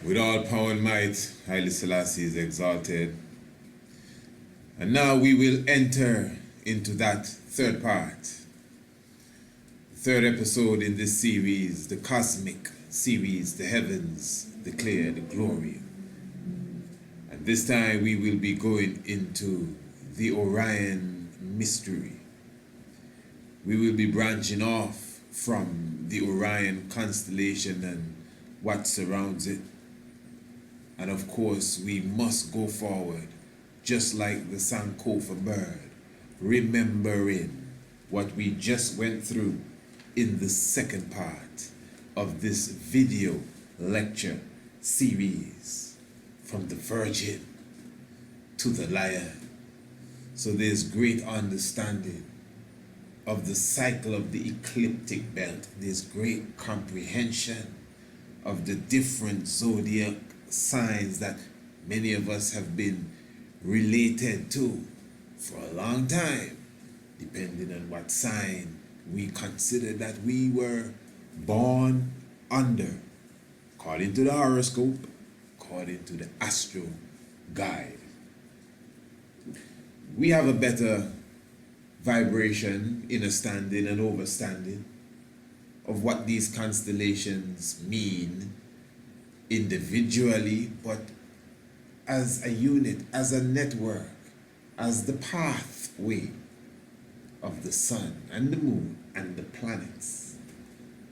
With all power and might, Haile Selassie is exalted. And now we will enter into that third part, the third episode in this series, the cosmic series, the heavens declare the glory. And this time we will be going into the Orion mystery. We will be branching off from the Orion Constellation and what surrounds it. And of course, we must go forward, just like the Sankofa bird, remembering what we just went through in the second part of this video lecture series, from the Virgin to the Lion. So there's great understanding of the cycle of the ecliptic belt. There's great comprehension of the different zodiac signs that many of us have been related to for a long time, depending on what sign we consider that we were born under, according to the horoscope, according to the astro guide. We have a better vibration, understanding and overstanding of what these constellations mean individually, but as a unit, as a network, as the pathway of the sun and the moon and the planets.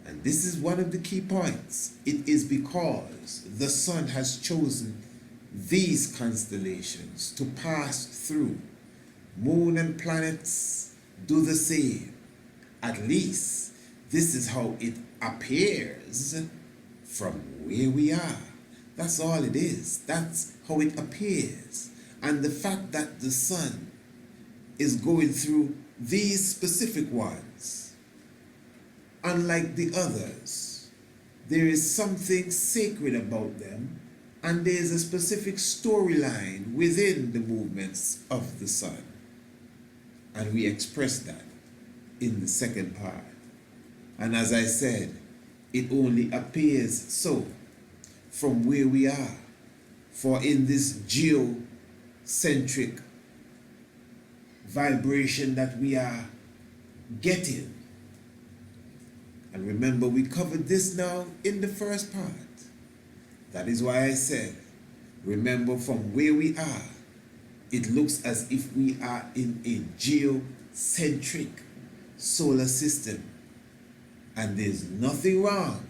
And this is one of the key points. It is because the sun has chosen these constellations to pass through. Moon and planets do the same. At least this is how it appears from where we are. That's all it is. That's how it appears. And the fact that the sun is going through these specific ones, unlike the others, there is something sacred about them, and there is a specific storyline within the movements of the sun. And we express that in the second part. And as I said, it only appears so from where we are. For in this geocentric vibration that we are getting, and remember we covered this now in the first part. That is why I said, remember from where we are, it looks as if we are in a geocentric solar system. And there's nothing wrong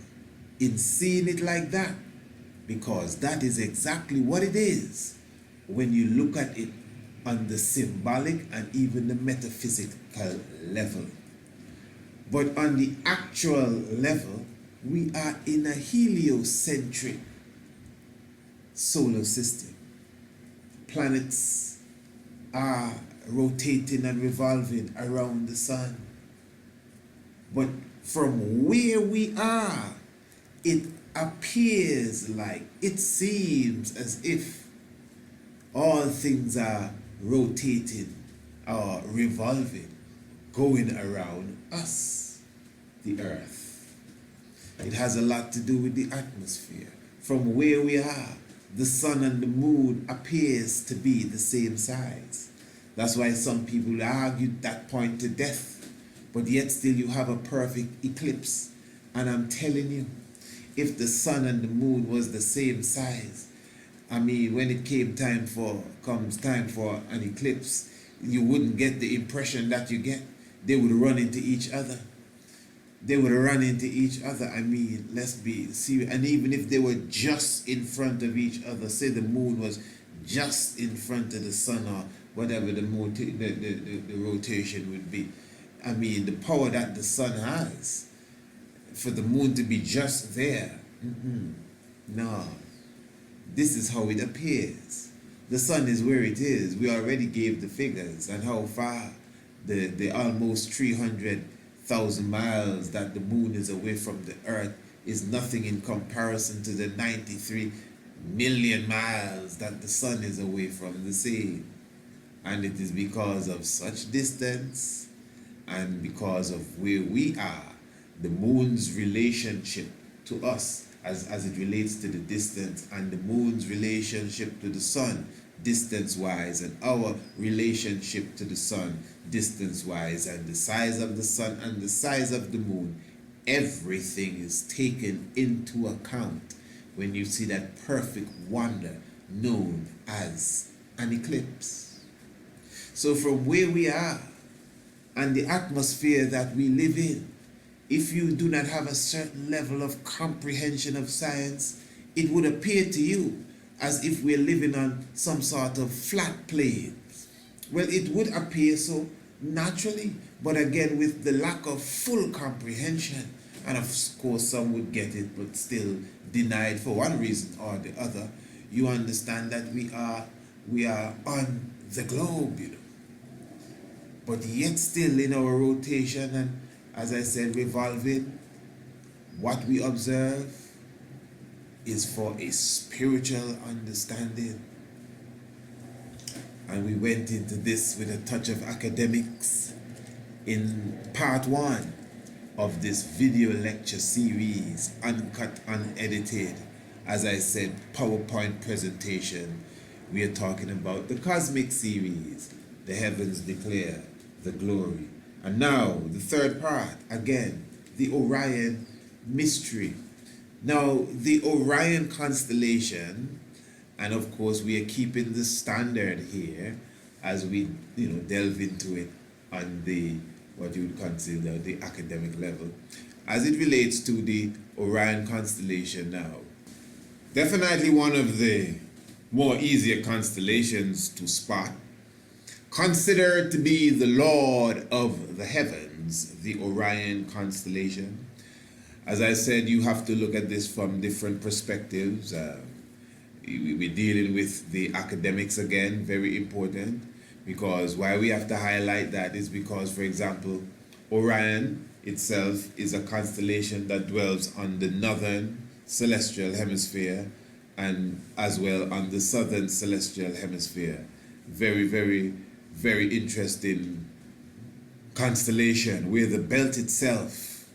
in seeing it like that, because that is exactly what it is when you look at it on the symbolic and even the metaphysical level. But on the actual level, we are in a heliocentric solar system. Planets are rotating and revolving around the sun. But from where we are, it appears like, it seems as if all things are rotating or revolving, going around us, the earth. It has a lot to do with the atmosphere. From where we are, the sun and the moon appears to be the same size. That's why some people argue that point to death. But yet still you have a perfect eclipse. And I'm telling you, if the sun and the moon was the same size, I mean, when it comes time for an eclipse, you wouldn't get the impression that you get. They would run into each other. They would run into each other. I mean, let's be serious. And even if they were just in front of each other, say the moon was just in front of the sun or whatever the rotation would be. I mean, the power that the sun has, for the moon to be just there, no. This is how it appears. The sun is where it is. We already gave the figures and how far the almost 300,000 miles that the moon is away from the earth is nothing in comparison to the 93 million miles that the sun is away from the sea. And it is because of such distance and because of where we are, the moon's relationship to us as it relates to the distance, and the moon's relationship to the sun distance wise, and our relationship to the sun distance wise, and the size of the sun and the size of the moon, everything is taken into account when you see that perfect wonder known as an eclipse. So from where we are and the atmosphere that we live in, if you do not have a certain level of comprehension of science, it would appear to you as if we're living on some sort of flat plane. Well, it would appear so naturally, but again, with the lack of full comprehension, and of course some would get it but still denied for one reason or the other, you understand that we are on the globe, but yet still in our rotation, and as I said, revolving. What we observe is for a spiritual understanding. And we went into this with a touch of academics in part 1 of this video lecture series, uncut, unedited. As I said, PowerPoint presentation. We are talking about the cosmic series, the heavens declare the glory. And now, the third part, again, the Orion mystery. Now, the Orion Constellation, and of course we are keeping the standard here as we delve into it on the, what you would consider the academic level, as it relates to the Orion Constellation now. Definitely one of the more easier constellations to spot. Considered to be the Lord of the heavens, the Orion Constellation. As I said, you have to look at this from different perspectives. We're dealing with the academics again, very important, because why we have to highlight that is because, for example, Orion itself is a constellation that dwells on the northern celestial hemisphere and as well on the southern celestial hemisphere. Very, very, very interesting constellation where the belt itself,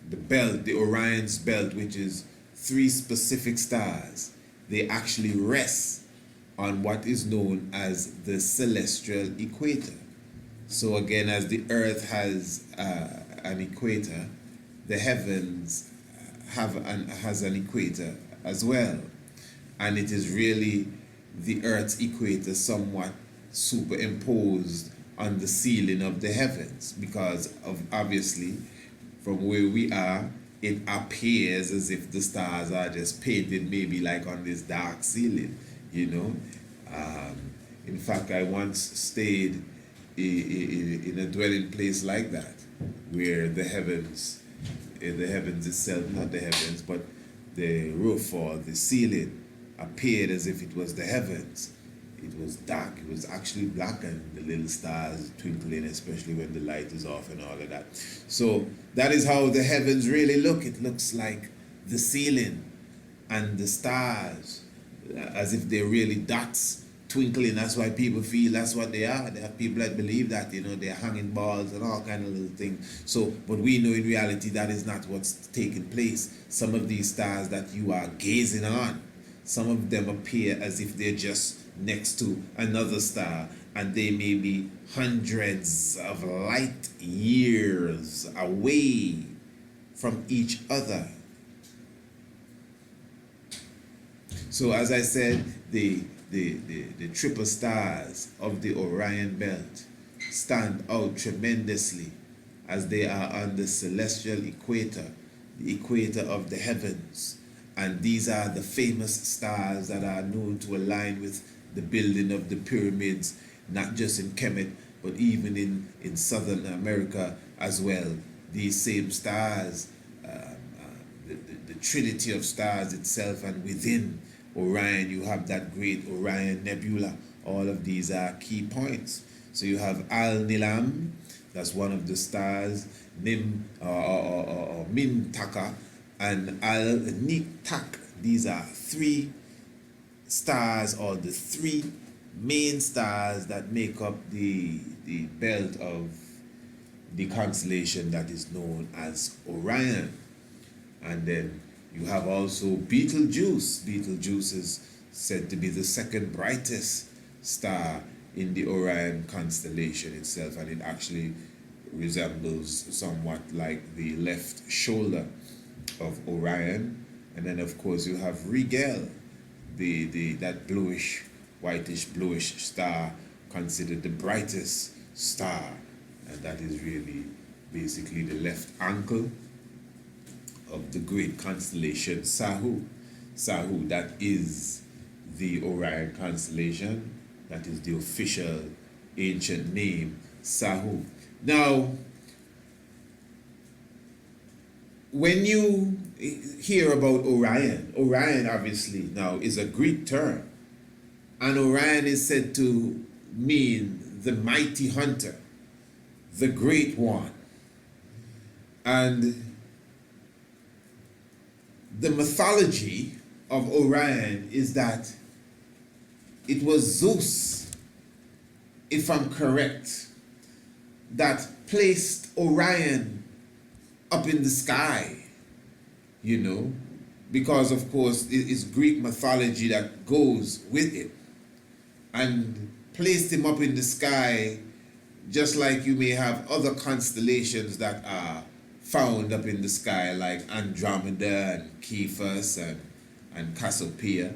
the Orion's belt, which is 3 specific stars, they actually rest on what is known as the celestial equator. So again, as the earth has an equator, the heavens has an equator as well. And it is really the earth's equator somewhat superimposed on the ceiling of the heavens, because of obviously from where we are, it appears as if the stars are just painted maybe like on this dark ceiling, in fact, I once stayed in a dwelling place like that, where the heavens itself, not the heavens, but the roof or the ceiling appeared as if it was the heavens. It was dark, it was actually black, and the little stars twinkling, especially when the light is off and all of that. So that is how the heavens really look. It looks like the ceiling and the stars, as if they're really dots twinkling. That's why people feel that's what they are. There are people that believe that, they're hanging balls and all kind of little things. So, but we know in reality that is not what's taking place. Some of these stars that you are gazing on, some of them appear as if they're just next to another star, and they may be hundreds of light years away from each other. So as I said, the triple stars of the Orion belt stand out tremendously as they are on the celestial equator, the equator of the heavens. And these are the famous stars that are known to align with the building of the pyramids, not just in Kemet, but even in Southern America as well. These same stars, the trinity of stars itself, and within Orion you have that great Orion Nebula. All of these are key points. So you have Al-Nilam, that's one of the stars, Nim or Mintaka, and Al-Niktak. These are 3 stars, or the 3 main stars that make up the belt of the constellation that is known as Orion. And then You have also Betelgeuse. Betelgeuse is said to be the second brightest star in the Orion constellation itself, and it actually resembles somewhat like the left shoulder of Orion. And then of course you have Rigel, that bluish, whitish bluish star, considered the brightest star, and that is really basically the left ankle of the great constellation Sahu. Sahu, that is the Orion constellation. That is the official ancient name, Sahu. Now, when you hear about Orion, Orion obviously now is a Greek term, and Orion is said to mean the mighty hunter, the great one. And the mythology of Orion is that it was Zeus, if I'm correct, that placed Orion up in the sky, you know, because of course it's Greek mythology that goes with it, and placed him up in the sky, just like you may have other constellations that are found up in the sky, like Andromeda and Cephas and Cassiopeia.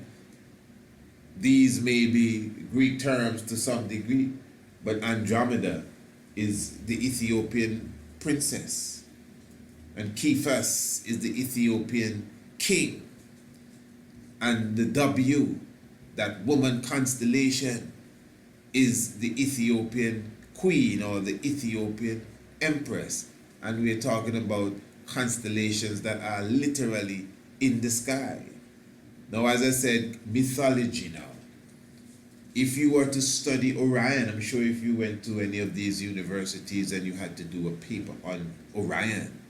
These may be Greek terms to some degree, but Andromeda is the Ethiopian princess, and Cephas is the Ethiopian king, and the W, that woman constellation, is the Ethiopian queen or the Ethiopian empress. And we're talking about constellations that are literally in the sky. Now, as I said, mythology now. If you were to study Orion, I'm sure if you went to any of these universities and you had to do a paper on Orion,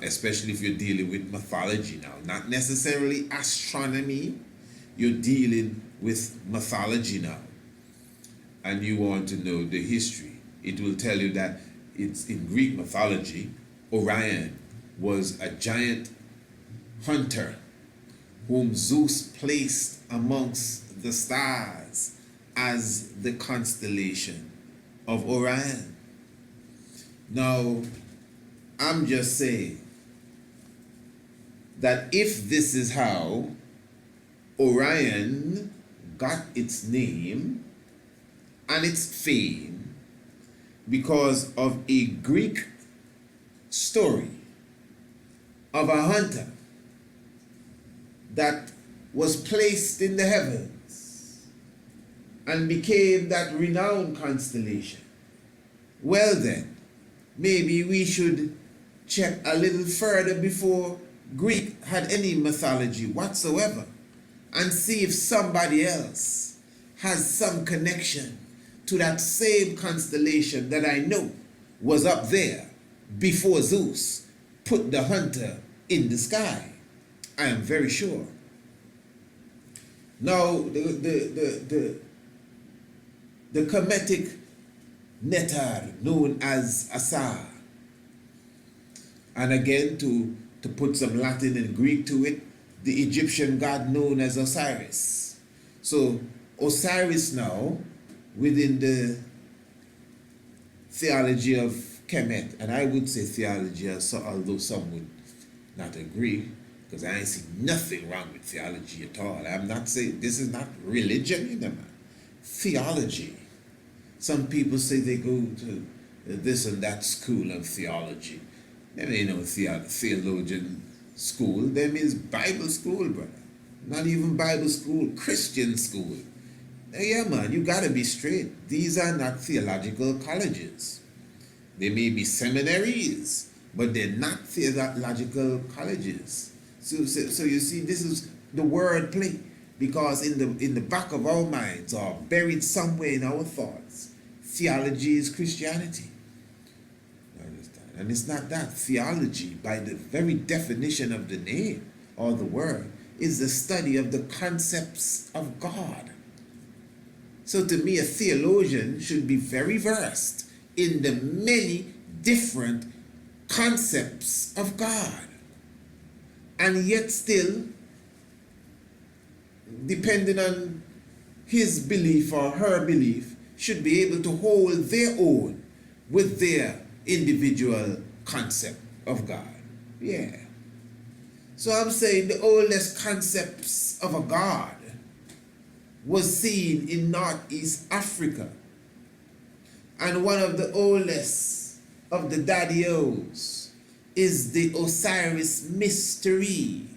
especially if you're dealing with mythology now, not necessarily astronomy, you're dealing with mythology now, and you want to know the history, it will tell you that it's in Greek mythology, Orion was a giant hunter whom Zeus placed amongst the stars as the constellation of Orion. Now, I'm just saying that if this is how Orion got its name and its fame, because of a Greek story of a hunter that was placed in the heavens and became that renowned constellation, well then, maybe we should check a little further before Greek had any mythology whatsoever, and see if somebody else has some connection to that same constellation that I know was up there before Zeus put the hunter in the sky. I am very sure. Now, the Kemetic Netar, known as Asar, and again to put some Latin and Greek to it, the Egyptian god known as Osiris. So Osiris now, within the theology of Kemet, and I would say theology, although some would not agree, because I ain't see nothing wrong with theology at all. I'm not saying, this is not religion, you know, man. Theology. Some people say they go to this and that school of theology. Them ain't no theologian school. Them is Bible school, brother. Not even Bible school, Christian school. Yeah, man, you gotta be straight. These are not theological colleges. They may be seminaries, but they're not theological colleges. So you see, this is the word play, because in the back of our minds, or buried somewhere in our thoughts, theology is Christianity. You understand? And it's not that. Theology, by the very definition of the name or the word, is the study of the concepts of God. So to me, a theologian should be very versed in the many different concepts of God. and yet still, depending on his belief or her belief, should be able to hold their own with their individual concept of God. Yeah. So I'm saying the oldest concepts of a God was seen in Northeast Africa. And one of the oldest of the daddy-os is the Osiris mystery.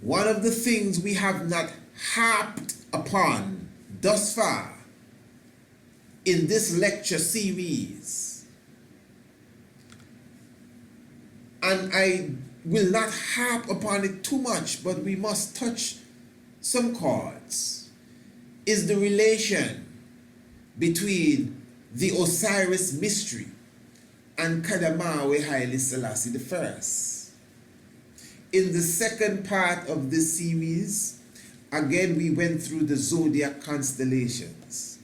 One of the things we have not harped upon thus far in this lecture series, and I will not harp upon it too much, but we must touch some chords, is the relation between the Osiris mystery and Kadamawe Haile Selassie I. In the second part of this series, again we went through the zodiac constellations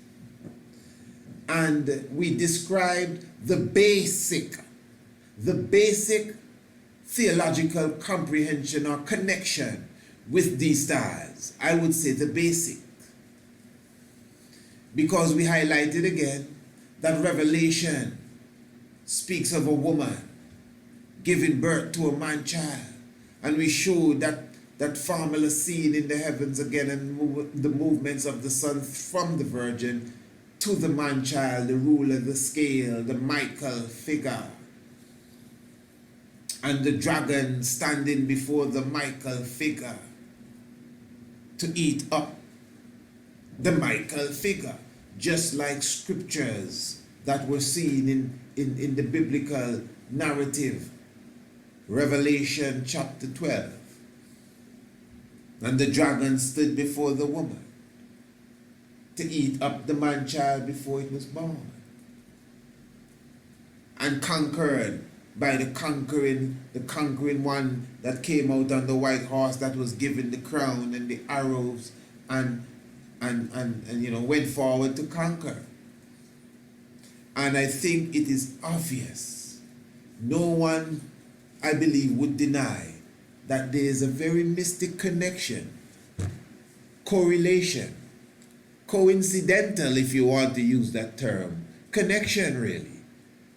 and we described the basic theological comprehension or connection with these stars. I would say the basic. Because we highlighted again that Revelation speaks of a woman giving birth to a man-child. And we showed that formula seen in the heavens again, and the movements of the sun from the virgin to the man-child, the ruler, the scale, the Michael figure. And the dragon standing before the Michael figure to eat up the Michael figure, just like scriptures that were seen in the biblical narrative, Revelation chapter 12. And the dragon stood before the woman to eat up the man-child before it was born, and conquered by the conquering one that came out on the white horse, that was given the crown and the arrows, and went forward to conquer. And I think it is obvious, no one, I believe, would deny that there is a very mystic connection, correlation, coincidental, if you want to use that term, connection really,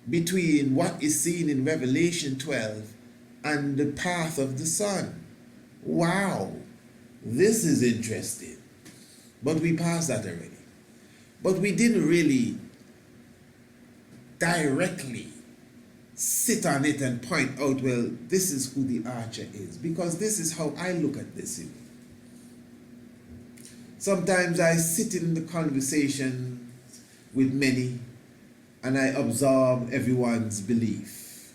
between what is seen in Revelation 12 and the path of the sun. Wow, this is interesting. But we passed that already. But we didn't really directly sit on it and point out, well, this is who the archer is. Because this is how I look at this. Sometimes I sit in the conversation with many and I absorb everyone's belief.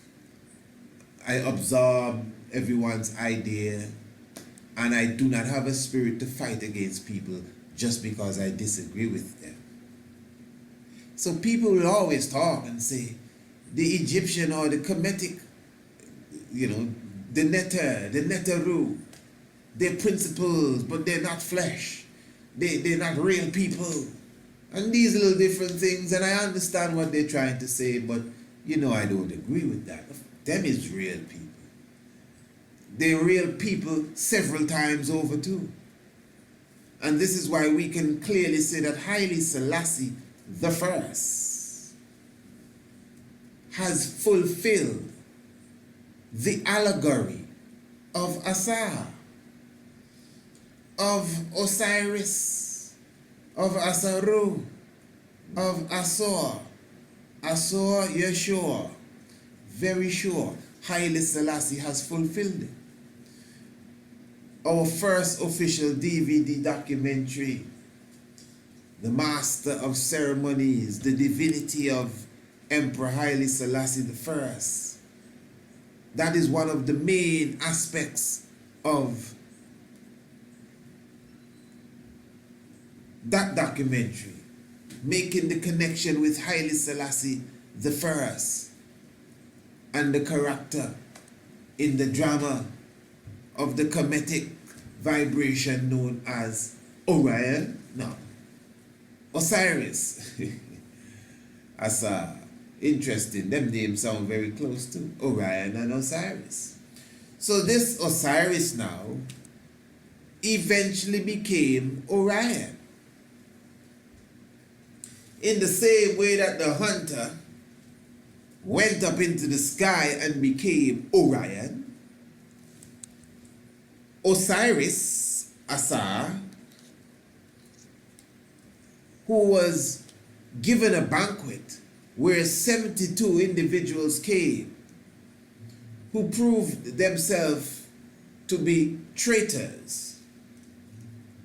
I absorb everyone's idea, and I do not have a spirit to fight against people just because I disagree with them. So people will always talk and say, the Egyptian or the Kemetic, the Neteru, they're principles, but they're not flesh. They're not real people. And these little different things, and I understand what they're trying to say, but I don't agree with that. Them is real people. They're real people several times over too. And this is why we can clearly say that Haile Selassie the First has fulfilled the allegory of Asa, of Osiris, of Asaru, of Asor. Asor, you're sure, very sure, Haile Selassie has fulfilled it. Our first official DVD documentary, The Master of Ceremonies, the divinity of Emperor Haile Selassie I. That is one of the main aspects of that documentary, making the connection with Haile Selassie I and the character in the drama of the Kemetic vibration known as Orion, Osiris. That's interesting. Them names sound very close to Orion and Osiris. So this Osiris now eventually became Orion. In the same way that the hunter went up into the sky and became Orion, Osiris, Asa, who was given a banquet where 72 individuals came who proved themselves to be traitors.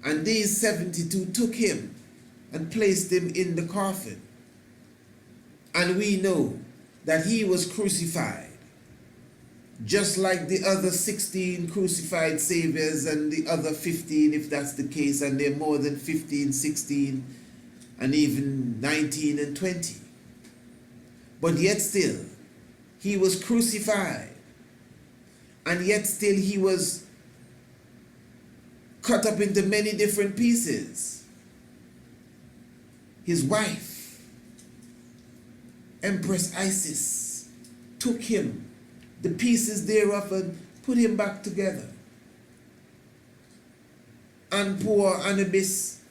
And these 72 took him and placed him in the coffin. And we know that he was crucified, just like the other 16 crucified saviors and the other 15, if that's the case, and they're more than 15, 16, and even 19 and 20. But yet still, he was crucified, and yet still he was cut up into many different pieces. His wife, Empress Isis, took him, the pieces thereof, and put him back together. And poor Anubis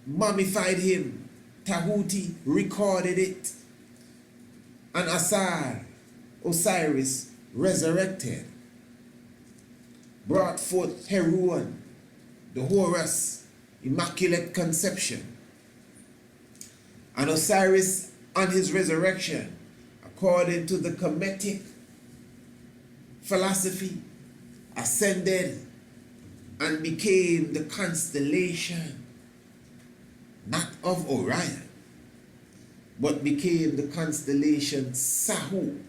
mummified him. Tahuti recorded it. And Osiris resurrected, brought forth Heruan, the Horus, Immaculate Conception. And Osiris, on his resurrection, according to the Kemetic philosophy, ascended and became the constellation, not of Orion, but became the constellation Sahu.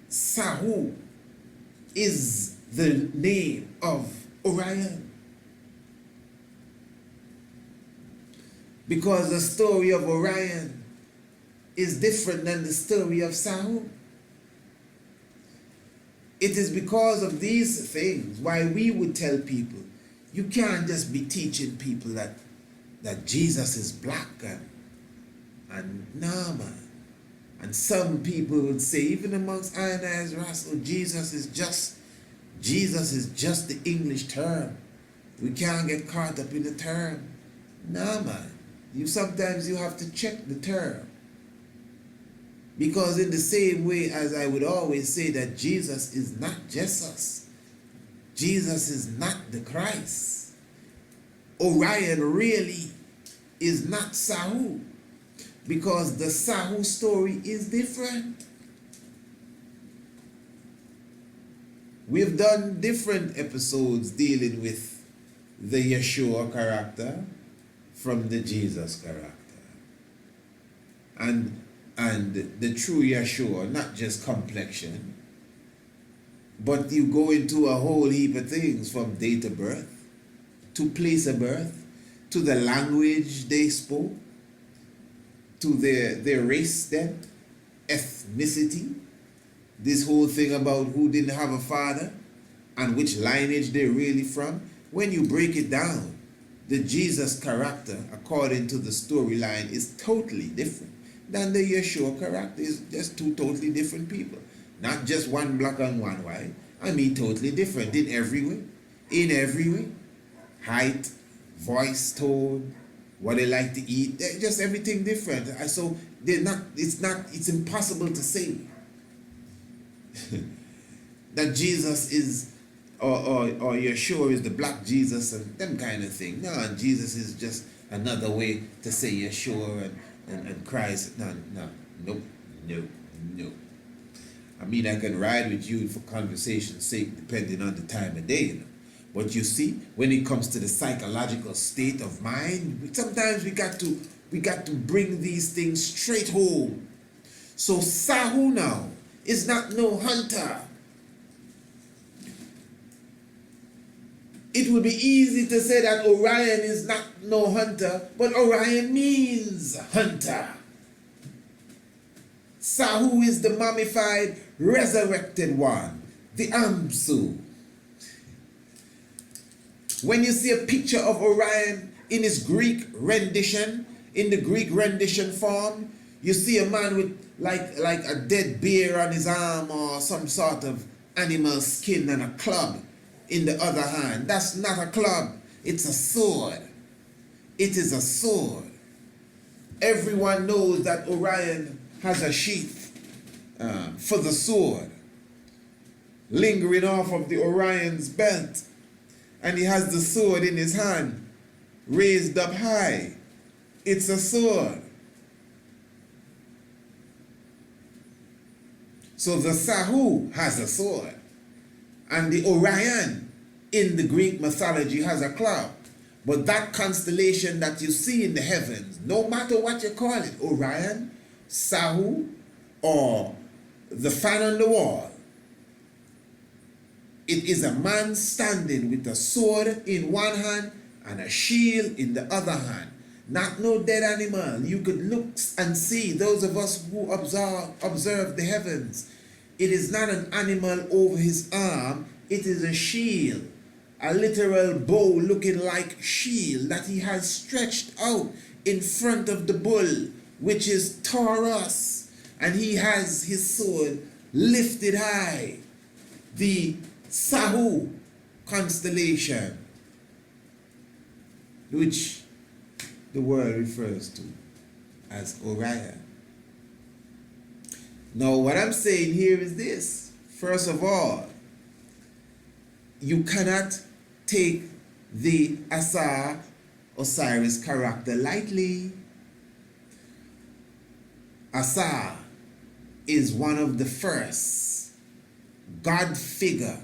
Sahu is the name of Orion. Because the story of Orion is different than the story of Sahu. It is because of these things why we would tell people, you can't just be teaching people that Jesus is black and nah, man. And some people would say, even amongst Ionized Russell, Jesus is just the English term. We can't get caught up in the term. Nah, man. Sometimes you have to check the term. Because in the same way as I would always say that Jesus is not Jesus, Jesus is not the Christ, Orion really is not Sahu, because the Sahu story is different. We've done different episodes dealing with the Yeshua character from the Jesus character. And the true Yeshua, not just complexion, but you go into a whole heap of things, from date of birth, to place of birth, to the language they spoke, to their race then, ethnicity, this whole thing about who didn't have a father and which lineage they're really from. When you break it down, the Jesus character, according to the storyline, is totally different than the Yeshua character. Is just two totally different people. Not just one black and one white. I mean totally different in every way. In every way. Height, voice tone, what they like to eat, just everything different. So it's impossible to say that Jesus is or Yeshua is the black Jesus and them kind of thing. No, and Jesus is just another way to say Yeshua and Christ. Nope. I mean, I can ride with you for conversation's sake, depending on the time of day, you know. But you see, when it comes to the psychological state of mind, sometimes we got to bring these things straight home. So Sahu now is not no hunter. It would be easy to say that Orion is not no hunter, but Orion means hunter. Sahu is the mummified, resurrected one, the Amsu. When you see a picture of Orion in his Greek rendition, in the Greek rendition form, You see a man with like a dead bear on his arm or some sort of animal skin and a club in the other hand. That's not a club, it's a sword. It is a sword. Everyone knows that Orion has a sheath for the sword, lingering off of the Orion's belt, and he has the sword in his hand, raised up high. It's a sword. So the Sahu has a sword, and the Orion in the Greek mythology has a club. But that constellation that you see in the heavens, no matter what you call it, Orion, Sahu, or the fan on the wall, it is a man standing with a sword in one hand and a shield in the other hand. Not no dead animal. You could look and see, those of us who observe the heavens, it is not an animal over his arm, it is a shield. A literal bow looking like shield that he has stretched out in front of the bull, which is Taurus, and he has his sword lifted high. The Sahu constellation, which the world refers to as Orion. Now what I'm saying here is this. First of all, you cannot take the Osiris character lightly. Asar is one of the first God figure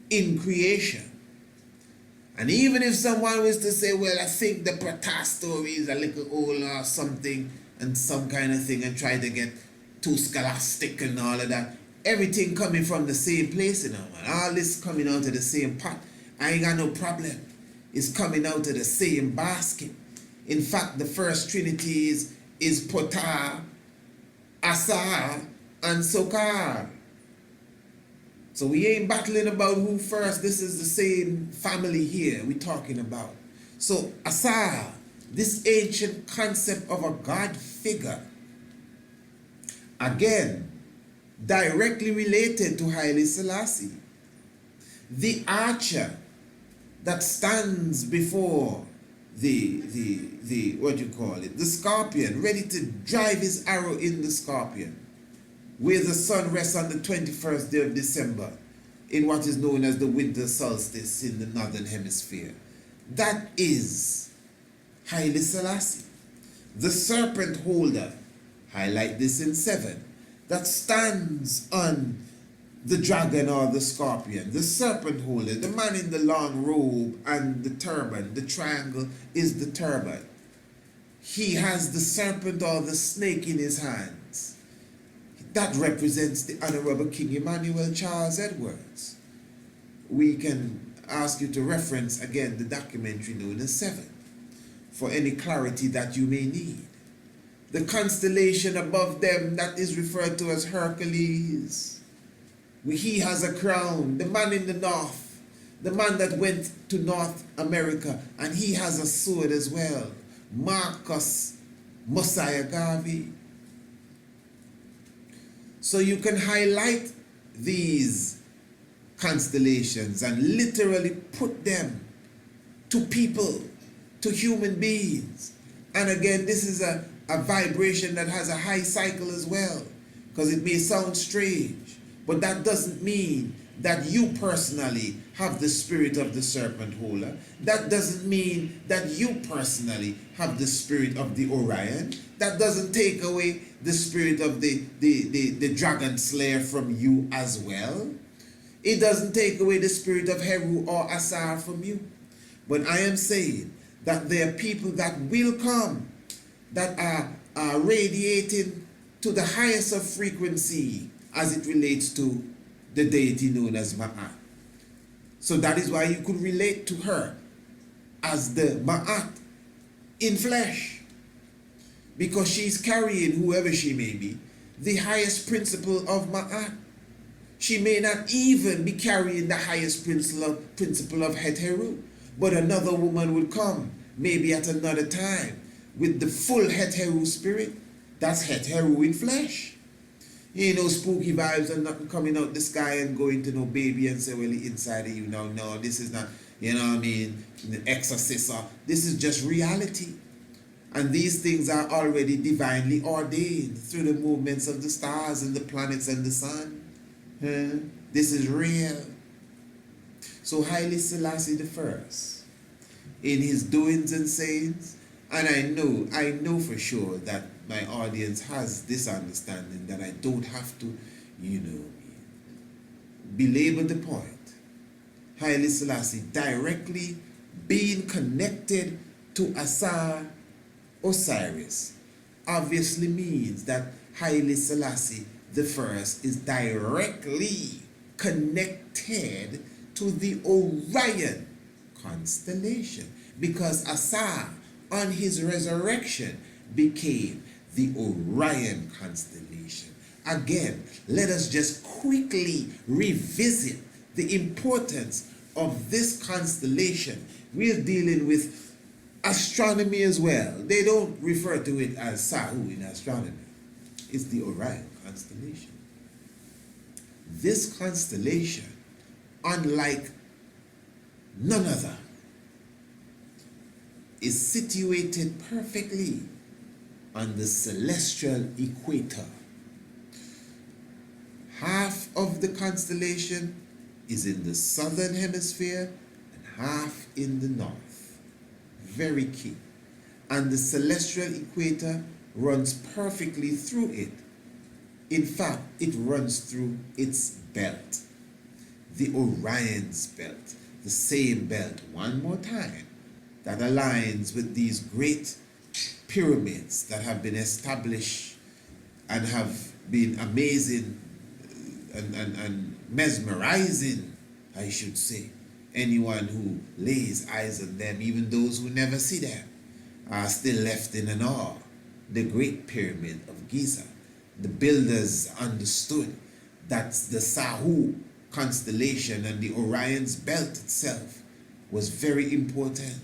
in creation. And even if someone was to say, well, I think the Ptah story is a little old or something, and some kind of thing, and try to get too scholastic and all of that, everything coming from the same place, you know, man. All this coming out of the same pot. I ain't got no problem. It's coming out of the same basket. In fact, the first trinity is Ptah, Asar, and Sokar. So we ain't battling about who first. This is the same family here we're talking about. So Asar, this ancient concept of a God figure, again, directly related to Haile Selassie. The archer that stands before the what you call it, the scorpion, ready to drive his arrow in the scorpion, where the sun rests on the 21st day of December in what is known as the winter solstice in the northern hemisphere. That is Haile Selassie. The serpent holder, highlight this in 7, that stands on the dragon or the scorpion, the serpent holder, the man in the long robe and the turban. The triangle is the turban. He has the serpent or the snake in his hands. That represents the Honorable King Emmanuel Charles Edwards. We can ask you to reference again the documentary known as 7 for any clarity that you may need. The constellation above them that is referred to as Hercules. He has a crown, the man in the north, the man that went to North America, and he has a sword as well. Marcus Messiah Garvey. So you can highlight these constellations and literally put them to people, to human beings. And again, this is a vibration that has a high cycle as well, because it may sound strange. But that doesn't mean that you personally have the spirit of the serpent holder. That doesn't mean that you personally have the spirit of the Orion. That doesn't take away the spirit of the dragon slayer from you as well. It doesn't take away the spirit of Heru or Asar from you. But I am saying that there are people that will come that are radiating to the highest of frequency as it relates to the deity known as Ma'at. So that is why you could relate to her as the Ma'at in flesh, because she's carrying, whoever she may be, the highest principle of Ma'at. She may not even be carrying the highest principle of Heteru, but another woman will come, maybe at another time, with the full Heteru spirit, That's hetero in flesh. You know, spooky vibes and nothing coming out the sky and going to no baby and say, well, it's inside of you now. No, this is not, you know what I mean, the exorcist. This is just reality. And these things are already divinely ordained through the movements of the stars and the planets and the sun. This is real. So Haile Selassie the first, in his doings and sayings, and I know for sure that my audience has this understanding that I don't have to, you know, belabor the point. Haile Selassie directly being connected to Asar Osiris obviously means that Haile Selassie the first is directly connected to the Orion Constellation, because Asar on his resurrection became the Orion Constellation. Again, let us just quickly revisit the importance of this constellation. We're dealing with astronomy as well. They don't refer to it as Sahu in astronomy. It's the Orion Constellation. This constellation, unlike none other, is situated perfectly on the celestial equator. Half of the constellation is in the southern hemisphere and half in the north. Very key. And the celestial equator runs perfectly through it. In fact, it runs through its belt, the Orion's belt, the same belt, one more time, that aligns with these great pyramids that have been established and have been amazing and mesmerizing, I should say. Anyone who lays eyes on them, even those who never see them, are still left in an awe. The Great Pyramid of Giza. The builders understood that the Sahu constellation and the Orion's belt itself was very important.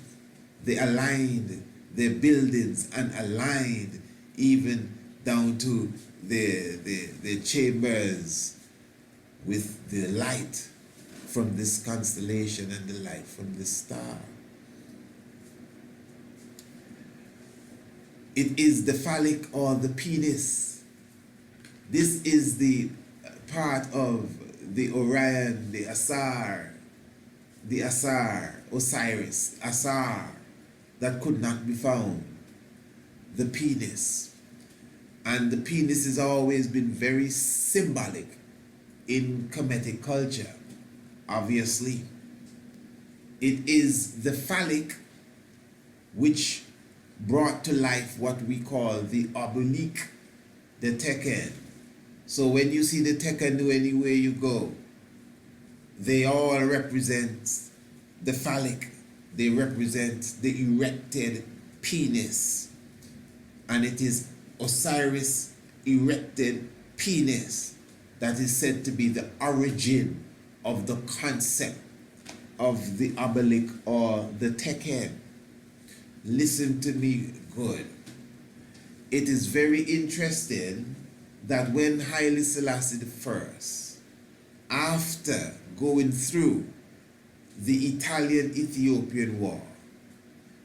They aligned their buildings and aligned even down to the chambers with the light from this constellation and the light from the star. It is the phallic or the penis. This is the part of the Orion, the Asar, Osiris, Asar, that could not be found. The penis. And the penis has always been very symbolic in Kemetic culture, obviously. It is the phallic which brought to life what we call the oblique, the Tekken. So when you see the Tekken anywhere you go, they all represent the phallic. They represent the erected penis. And it is Osiris' erected penis that is said to be the origin of the concept of the oblique or the Tekken. Listen to me good. It is very interesting that when Haile Selassie I, after going through the Italian-Ethiopian War,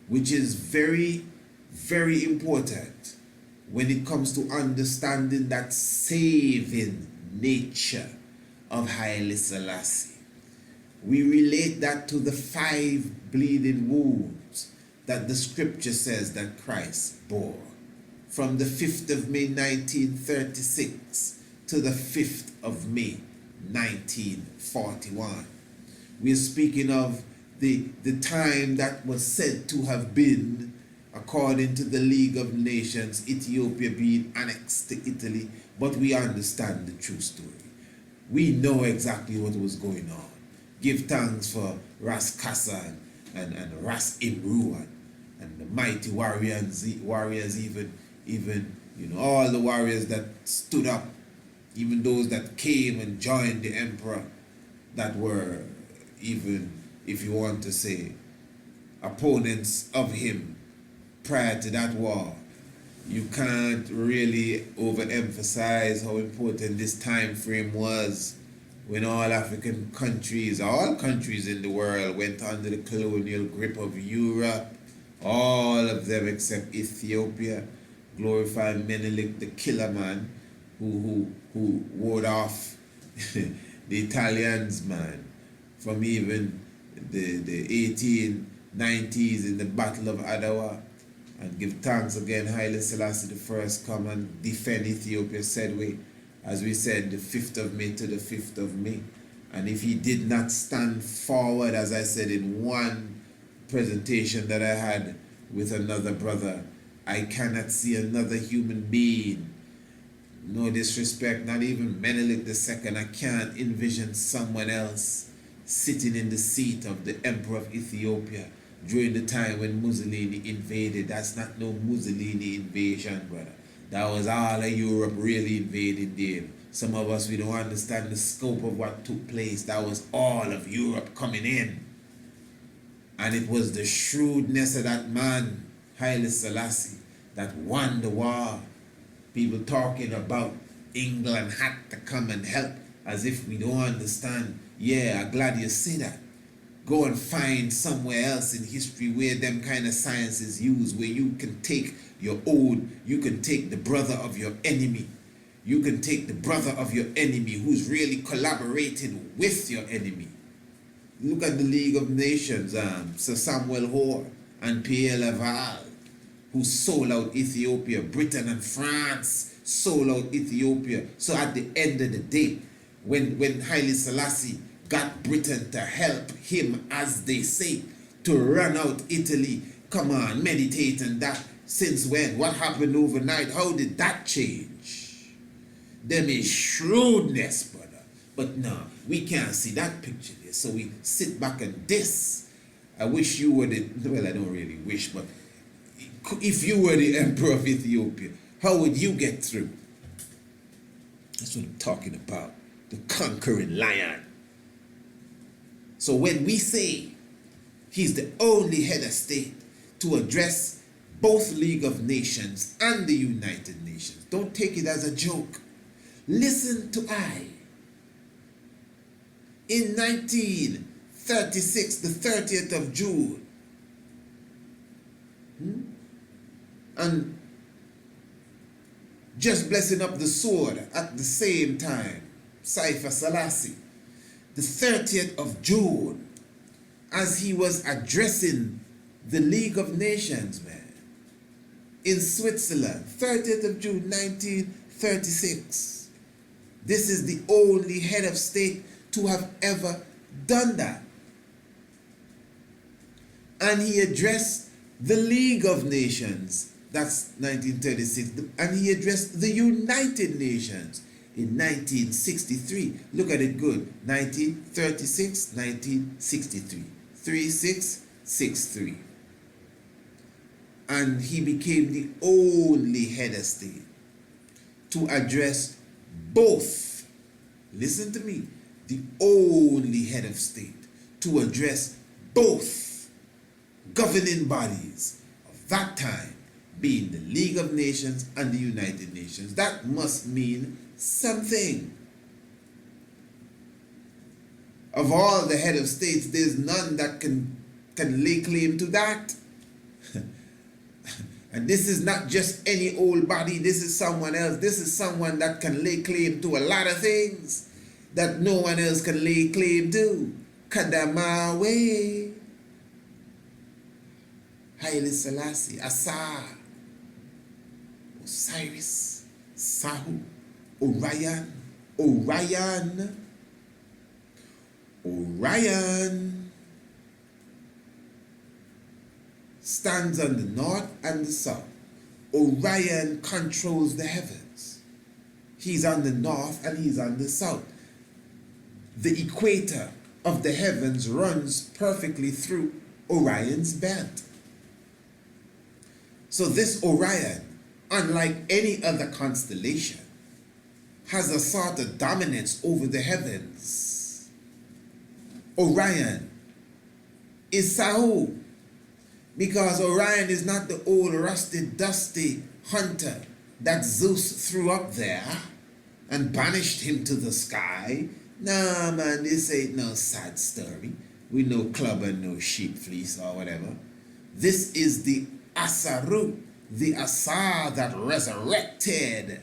which is very, very important when it comes to understanding that saving nature of Haile Selassie, we relate that to the 5 bleeding wounds that the scripture says that Christ bore from the 5th of May 1936 to the 5th of May 1941. We are speaking of the time that was said to have been, according to the League of Nations, Ethiopia being annexed to Italy, but we understand the true story. We know exactly what was going on. Give thanks for Ras Kassa and Ras Imru and the mighty warriors even, you know, all the warriors that stood up, even those that came and joined the emperor, that were even, if you want to say, opponents of him prior to that war. you can't really overemphasize how important this time frame was when all African countries, all countries in the world went under the colonial grip of Europe, all of them except Ethiopia, glorifying Menelik the killer man who ward off the Italians, man, from even the 1890s in the Battle of Adwa, and give thanks again Haile Selassie the first come and defend Ethiopia said way, as we said, the 5th of May to the 5th of May. And if he did not stand forward, as I said in one presentation that I had with another brother, I cannot see another human being, no disrespect, not even Menelik II, I can't envision someone else sitting in the seat of the Emperor of Ethiopia during the time when Mussolini invaded. That's not no Mussolini invasion, brother. That was all of Europe really invading them. Some of us, we don't understand the scope of what took place. That was all of Europe coming in. And it was the shrewdness of that man, Haile Selassie, that won the war. People talking about England had to come and help, as if we don't understand. Yeah, I'm glad you say that. Go and find somewhere else in history where them kind of science is used, where you can take your own, you can take the brother of your enemy. You can take the brother of your enemy who's really collaborating with your enemy. Look at the League of Nations, Sir Samuel Hoare and Pierre Laval, who sold out Ethiopia. Britain and France sold out Ethiopia. So at the end of the day, when Haile Selassie got Britain to help him, as they say, to run out Italy, come on, meditate on that. Since when? What happened overnight? How did that change? Them is shrewdness, brother. But no, we can't see that picture there. So we sit back and this. I wish you were the, well, I don't really wish, but if you were the Emperor of Ethiopia, how would you get through? That's what I'm talking about. The conquering lion. So when we say he's the only head of state to address both League of Nations and the United Nations, don't take it as a joke. Listen to I. In 1936, the 30th of June, and just blessing up the sword at the same time, Haile Selassie, the 30th of June, as he was addressing the League of Nations, man, in Switzerland, 30th of June, 1936. This is the only head of state to have ever done that. And he addressed the League of Nations, that's 1936, and he addressed the United Nations in 1963. Look at it good. 1936, 1963. 3663. And he became the only head of state to address both. Listen to me. The only head of state to address both governing bodies of that time, being the League of Nations and the United Nations. That must mean something. Of all the head of states, there's none that can lay claim to that. And this is not just any old body, this is someone else. This is someone that can lay claim to a lot of things that no one else can lay claim to. Kadamawe, Haile Selassie, Asa, Osiris, Sahu, Orion, Orion stands on the north and the south. Orion controls the heavens. He's on the north and he's on the south. The equator of the heavens runs perfectly through Orion's belt. So this Orion, unlike any other constellation, has a sort of dominance over the heavens. Orion is Sahu, because Orion is not the old rusted, dusty hunter that Zeus threw up there and banished him to the sky. Nah, man, this ain't no sad story. We no club and no sheep fleece or whatever. This is the Asaru, the Asa that resurrected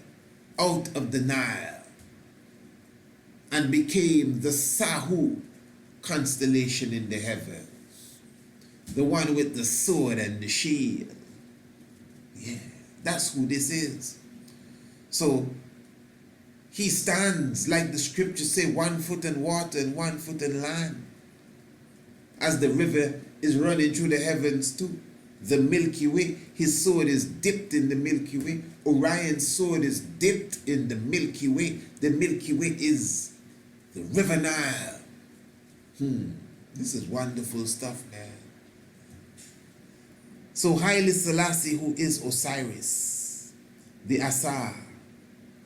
out of the Nile and became the Sahu constellation in the heavens. The one with the sword and the shield. Yeah, that's who this is. So he stands, like the scriptures say, 1 foot in water and 1 foot in land. As the river is running through the heavens too. The Milky Way, his sword is dipped in the Milky Way. Orion's sword is dipped in the Milky Way. The Milky Way is the River Nile. This is wonderful stuff, man. So Haile Selassie, who is Osiris, the Asa,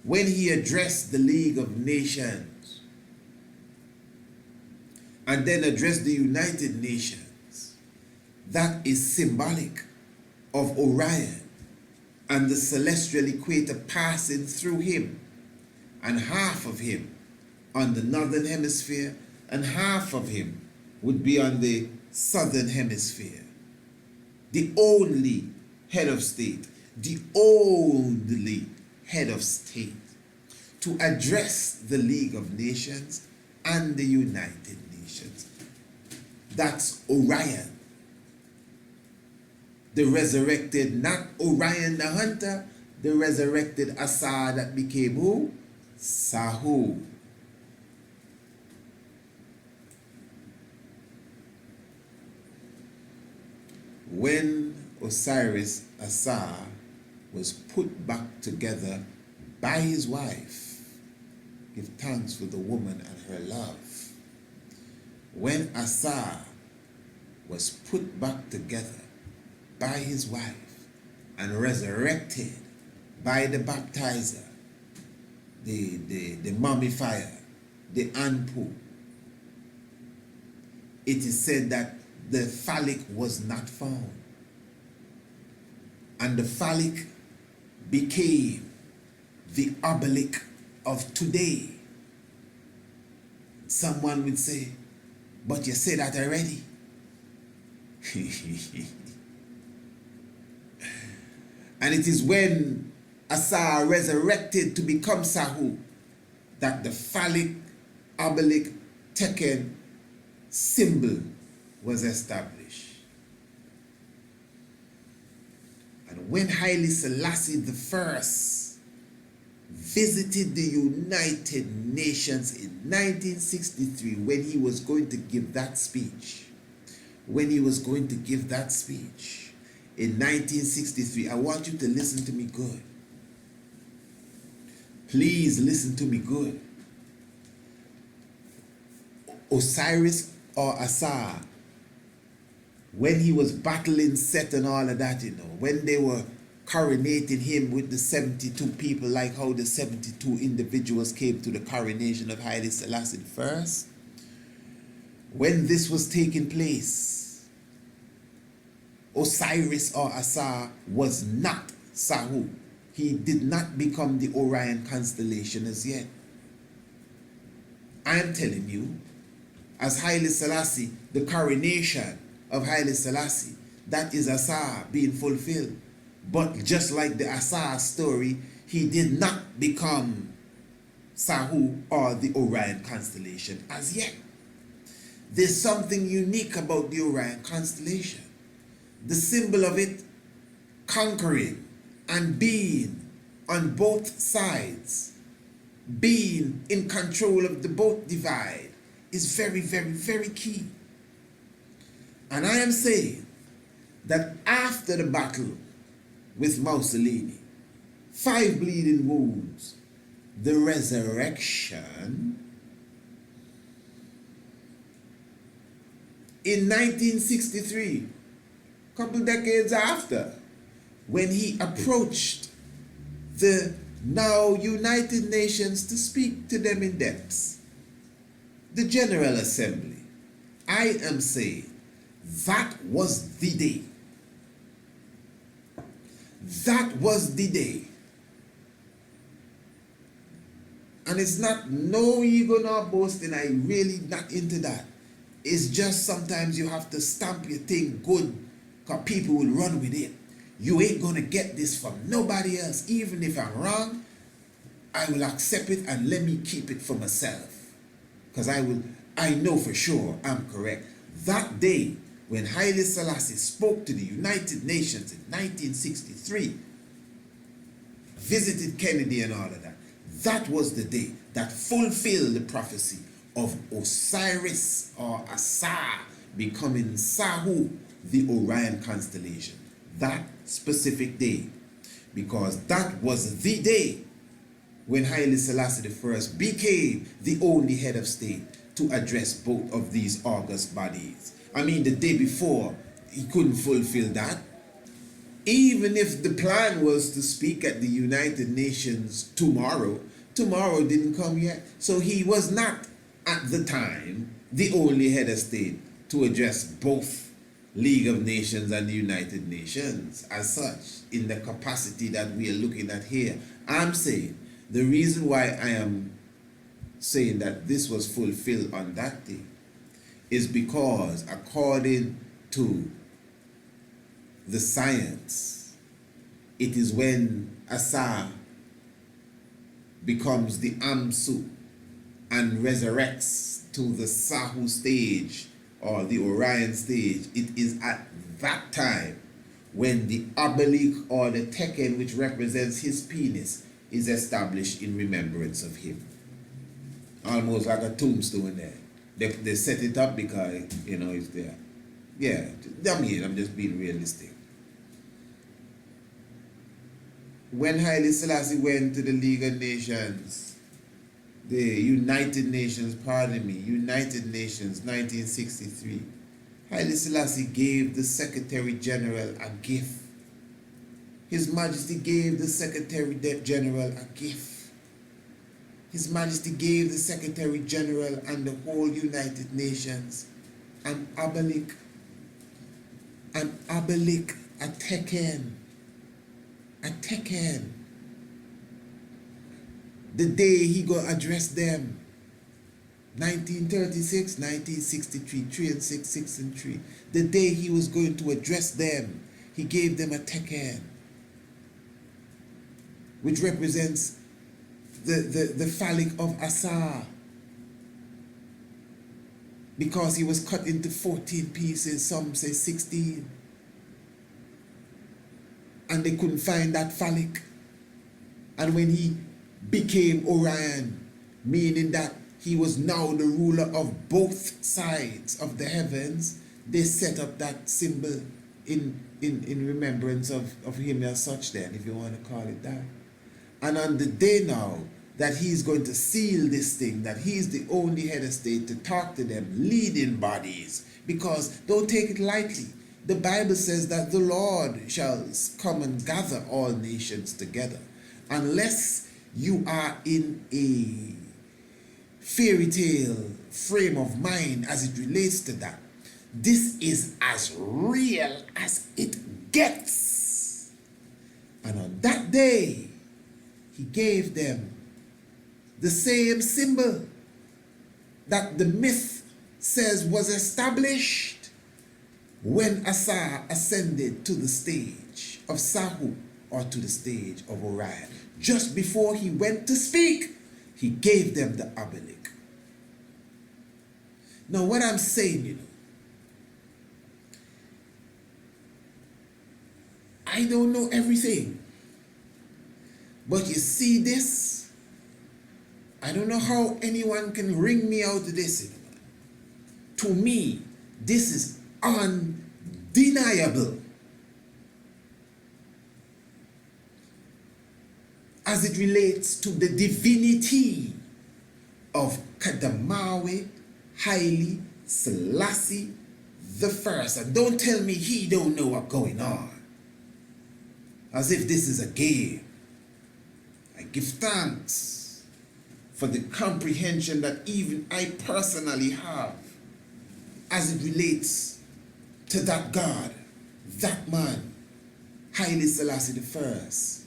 when he addressed the League of Nations and then addressed the United Nations, that is symbolic of Orion and the celestial equator passing through him, and half of him on the northern hemisphere and half of him would be on the southern hemisphere. The only head of state, the only head of state to address the League of Nations and the United Nations. That's Orion. The resurrected, not Orion the hunter, the resurrected Asa that became who? Sahu. When Osiris Asa was put back together by his wife, give thanks for the woman and her love. When Asa was put back together by his wife and resurrected by the baptizer, the mummifier, the Anpu, it is said that the phallic was not found. And the phallic became the obelisk of today. Someone would say, but you said that already. And it is when Asa resurrected to become Sahu that the phallic obelisk Tekken symbol was established. And when Haile Selassie I visited the United Nations in 1963, when he was going to give that speech, in 1963, I want you to listen to me good. Please listen to me good. Osiris or Asa, when he was battling Set and all of that, when they were coronating him with the 72 people, like how the 72 individuals came to the coronation of Haile Selassie first, when this was taking place, Osiris or Asa was not Sahu. He did not become the Orion Constellation as yet. I am telling you, as Haile Selassie, the coronation of Haile Selassie, that is Asa being fulfilled. But just like the Asa story, he did not become Sahu or the Orion Constellation as yet. There's something unique about the Orion Constellation. The symbol of it, conquering and being on both sides, being in control of the both divide, is very, very, very key. And I am saying that after the battle with Mussolini, 5 bleeding wounds, the resurrection, in 1963, a couple decades after, when he approached the now United Nations to speak to them in depth, the General Assembly, I am saying that was the day. That was the day. And it's not no ego nor boasting. I really not into that. It's just sometimes you have to stamp your thing good, because people will run with it. You ain't gonna get this from nobody else. Even if I'm wrong, I will accept it and let me keep it for myself. Because I know for sure I'm correct. That day when Haile Selassie spoke to the United Nations in 1963, visited Kennedy and all of that, that was the day that fulfilled the prophecy of Osiris or Asa becoming Sahu, the Orion Constellation. That specific day. Because that was the day when Haile Selassie I became the only head of state to address both of these august bodies. I mean, the day before, he couldn't fulfill that. Even if the plan was to speak at the United Nations tomorrow didn't come yet. So he was not, at the time, the only head of state to address both League of Nations and the United Nations as such, in the capacity that we are looking at here. I'm saying, the reason why I am saying that this was fulfilled on that day is because, according to the science, it is when Asa becomes the Amsu and resurrects to the Sahu stage or the Orion stage. It is at that time when the oblique or the teken, which represents his penis, is established in remembrance of him. Almost like a tombstone there. They set it up because, it's there. Yeah, I'm just being realistic. When Haile Selassie went to the League of Nations, the United Nations, United Nations, 1963, Haile Selassie gave the Secretary General a gift. His Majesty gave the Secretary General a gift. His Majesty gave the Secretary General and the whole United Nations an oblique, a teken. The day he go address them, 1936, 1963, 3 and 6, 6 and 3. The day he was going to address them, he gave them a teken, which represents the phallic of Asa, because he was cut into 14 pieces, some say 16, and they couldn't find that phallic. And when he became Orion, meaning that he was now the ruler of both sides of the heavens, they set up that symbol in remembrance of him as such then, if you want to call it that. And on the day now that he's going to seal this thing, that he's the only head of state to talk to them, leading bodies, because don't take it lightly. The Bible says that the Lord shall come and gather all nations together. Unless you are in a fairy tale frame of mind as it relates to that, this is as real as it gets. And on that day, he gave them the same symbol that the myth says was established when Asa ascended to the stage of Sahu, or to the stage of Orion. Just before he went to speak, he gave them the oblique. Now what I'm saying, I don't know everything. But you see this? I don't know how anyone can wring me out of this. To me, this is undeniable. As it relates to the divinity of Kadamawe Haile Selassie I. And don't tell me he don't know what's going on. As if this is a game. I give thanks for the comprehension that even I personally have as it relates to that God, that man, Haile Selassie the First.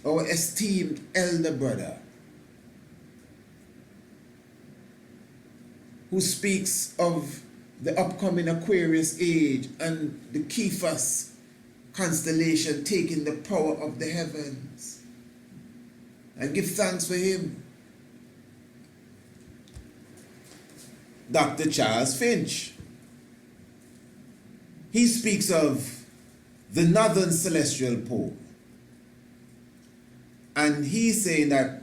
Our esteemed elder brother, who speaks of the upcoming Aquarius age and the Cephas constellation taking the power of the heavens. And give thanks for him. Dr. Charles Finch. He speaks of the northern celestial pole. And he's saying that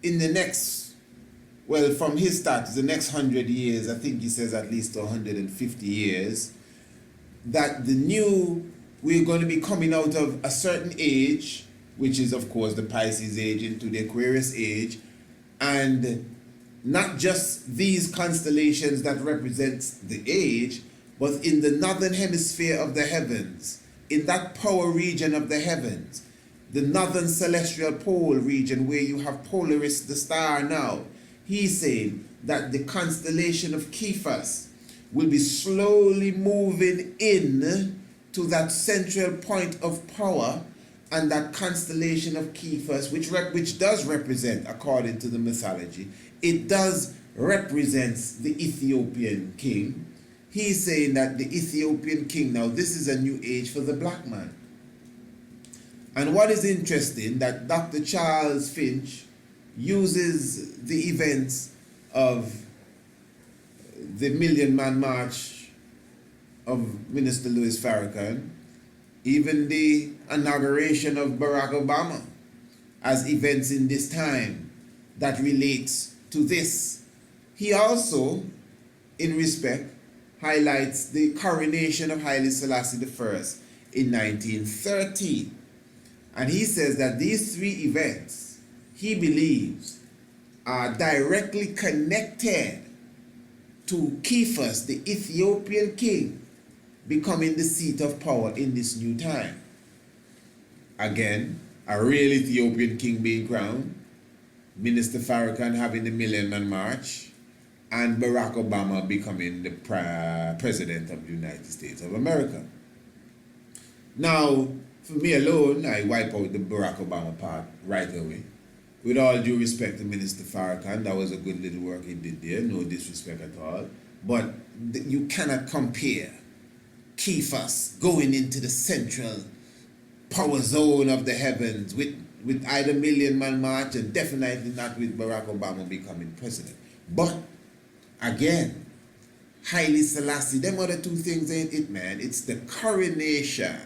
in the next, well, from his start, the next 100 years, I think he says at least 150 years, that we're going to be coming out of a certain age, which is of course the Pisces age into the Aquarius age, and not just these constellations that represents the age, but in the northern hemisphere of the heavens, in that power region of the heavens, the northern celestial pole region where you have Polaris, the star now, he's saying that the constellation of Cephas will be slowly moving in to that central point of power, and that constellation of Cephas, which does represent, according to the mythology, it does represent the Ethiopian king. He's saying that the Ethiopian king, now this is a new age for the black man. And what is interesting, that Dr. Charles Finch uses the events of the Million Man March of Minister Louis Farrakhan, even the inauguration of Barack Obama, as events in this time that relates to this. He also, in respect, highlights the coronation of Haile Selassie I in 1913. And he says that these three events, he believes, are directly connected to Cephas, the Ethiopian king, becoming the seat of power in this new time. Again, a real Ethiopian king being crowned, Minister Farrakhan having the Million Man March, and Barack Obama becoming the president of the United States of America. Now, for me alone, I wipe out the Barack Obama part right away. With all due respect to Minister Farrakhan, that was a good little work he did there, no disrespect at all. But you cannot compare Cephas going into the central power zone of the heavens with either Million Man March, and definitely not with Barack Obama becoming president. But again, Haile Selassie, them other two things ain't it, man. It's the coronation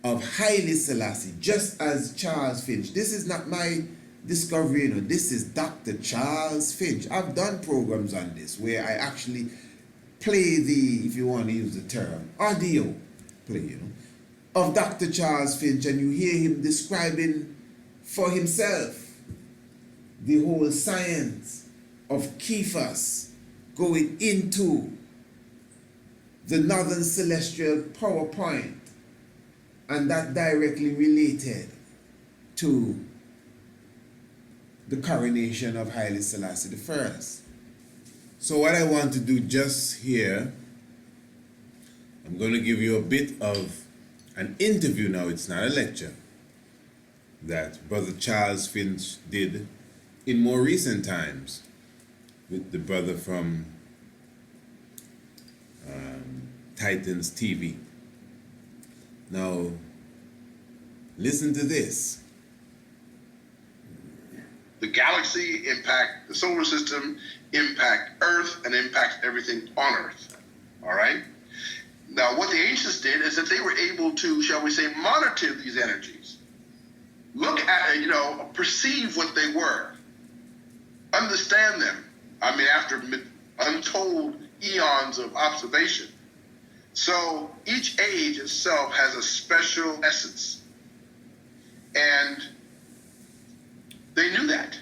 of Haile Selassie, just as Charles Finch. This is not my discovery, you know. This is Dr. Charles Finch. I've done programs on this where I actually play the, if you want to use the term, audio play, you know, of Dr. Charles Finch, and you hear him describing for himself the whole science of Cephas going into the northern celestial power point, and that directly related to the coronation of Haile Selassie I. So what I want to do just here, I'm going to give you a bit of an interview now, it's not a lecture, that Brother Charles Finch did in more recent times with the brother from Titans TV. Now, listen to this. The galaxy impact the solar system, impact Earth, and impact everything on Earth. All right? Now, what the ancients did is that they were able to, shall we say, monitor these energies. Look at, perceive what they were. Understand them. I mean, after untold eons of observation. So each age itself has a special essence. And they knew that.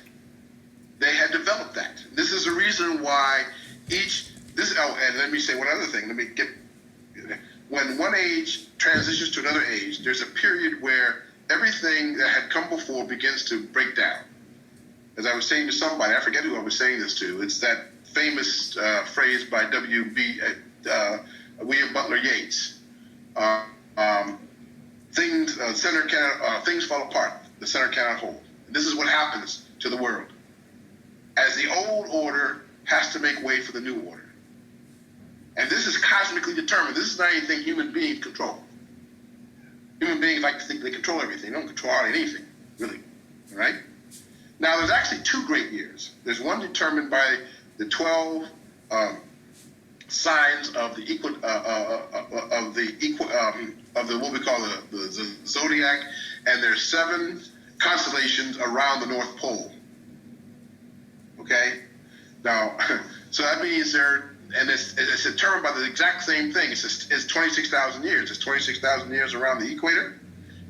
They had developed that. This is the reason why and let me say one other thing. When one age transitions to another age, there's a period where everything that had come before begins to break down. As I was saying to somebody, I forget who I was saying this to, it's that famous phrase by William Butler Yeats. Things fall apart. The center cannot hold. And this is what happens to the world. As the old order has to make way for the new order. And this is cosmically determined. This is not anything human beings control. Human beings like to think they control everything. They don't control hardly anything, really. All right? Now, there's actually 2 great years. There's one determined by the 12 signs of the what we call the zodiac, and there's 7 constellations around the North Pole. Okay? Now, so that means it's determined by the exact same thing. It's 26,000 years. It's 26,000 years around the equator,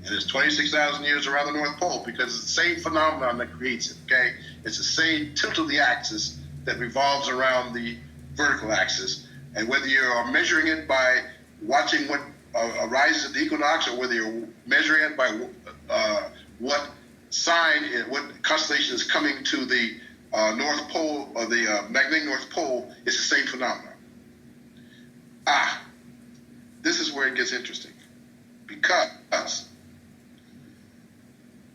and it's 26,000 years around the North Pole, because it's the same phenomenon that creates it, okay? It's the same tilt of the axis that revolves around the vertical axis. And whether you are measuring it by watching what arises at the equinox, or whether you're measuring it by what constellation is coming to the North Pole, or the magnetic North Pole, it's the same phenomenon. This is where it gets interesting, because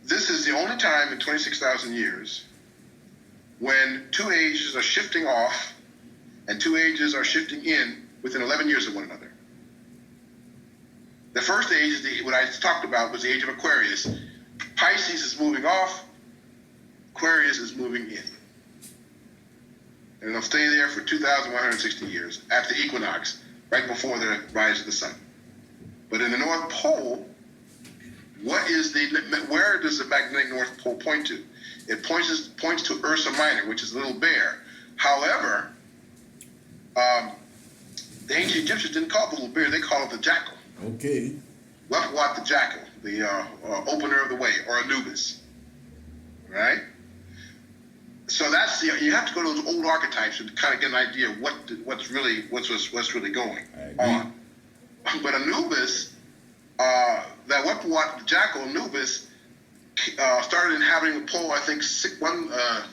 this is the only time in 26,000 years when 2 ages are shifting off and 2 ages are shifting in within 11 years of one another. The first age, what I talked about, was the age of Aquarius. Pisces is moving off, Aquarius is moving in. And it'll stay there for 2,160 years at the equinox, right before the rise of the sun. But in the North Pole, where does the magnetic North Pole point to? It points to Ursa Minor, which is a little bear. However, the ancient Egyptians didn't call it the little bear, they called it the jackal. Okay. What the jackal, the opener of the way, or Anubis. Right? So that's you have to go to those old archetypes to kind of get an idea of what's really going on. But Anubis, the jackal Anubis started inhabiting the pole, I think, I